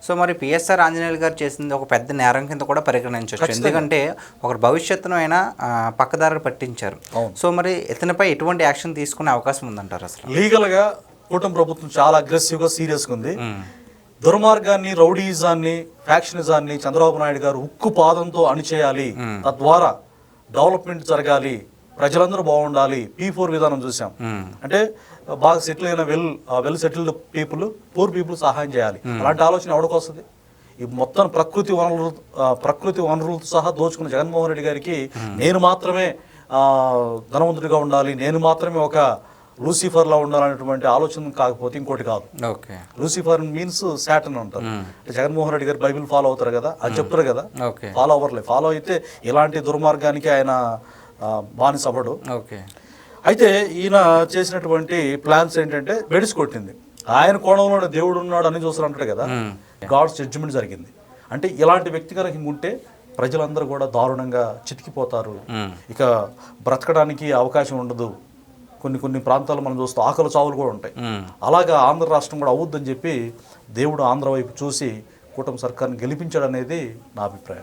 So మరి PSR Anjaneyulu గారు చేసింది ఒక పెద్ద నేరం కింద కూడా పరిగణించవచ్చు, ఎందుకంటే ఒకరి భవిష్యత్తును అయినా పక్కదారి పట్టించారు. సో మరి ఇతనిపై ఎటువంటి యాక్షన్ తీసుకునే అవకాశం ఉందంటారు? అసలు లీగల్గా కూటమి ప్రభుత్వం చాలా అగ్రెసివ్గా సీరియస్గా ఉంది. దుర్మార్గాన్ని, రౌడీజాన్ని, ఫ్యాక్షనిజాన్ని చంద్రబాబు నాయుడు గారు ఉక్కు పాదంతో అణిచేయాలి, తద్వారా డెవలప్మెంట్ జరగాలి, ప్రజలందరూ బాగుండాలి. P4 విధానం చూసాం. అంటే బాగా సెటిల్ అయిన well settled people, poor people సహాయం చేయాలి. అలాంటి ఆలోచన ఎవరికి వస్తుంది? ఈ మొత్తం ప్రకృతి వనరులతో సహా దోచుకున్న జగన్మోహన్ రెడ్డి గారికి నేను మాత్రమే ధనవంతుడిగా ఉండాలి, నేను మాత్రమే ఒక లూసిఫర్లా ఉండాలనేటువంటి ఆలోచన కాకపోతే ఇంకోటి కాదు. లూసిఫర్ మీన్స్ శాటన్ అంటారు. జగన్మోహన్ రెడ్డి గారు బైబిల్ ఫాలో అవుతారు కదా, అది చెప్తారు కదా. ఫాలో అవ్వర్లే, ఫాలో అయితే ఇలాంటి దుర్మార్గానికి ఆయన బానిస అవ్వడు. అయితే ఈయన చేసినటువంటి ప్లాన్స్ ఏంటంటే బెడిసి కొట్టింది. ఆయన కోణంలో దేవుడు ఉన్నాడు అని చూస్తారు అంటాడు కదా, గాడ్స్ జడ్జిమెంట్ జరిగింది. అంటే ఇలాంటి వ్యక్తి కనుక ఉంటే ప్రజలందరూ కూడా దారుణంగా చితికిపోతారు, ఇక బ్రతకడానికి అవకాశం ఉండదు. కొన్ని ప్రాంతాలు మనం చూస్తూ ఆకలి చావులు కూడా ఉంటాయి. అలాగా ఆంధ్ర రాష్ట్రం కూడా అవుద్దని చెప్పి దేవుడు ఆంధ్ర వైపు చూసి కూటమి సర్కార్ని గెలిపించాడు అనేది నా అభిప్రాయం.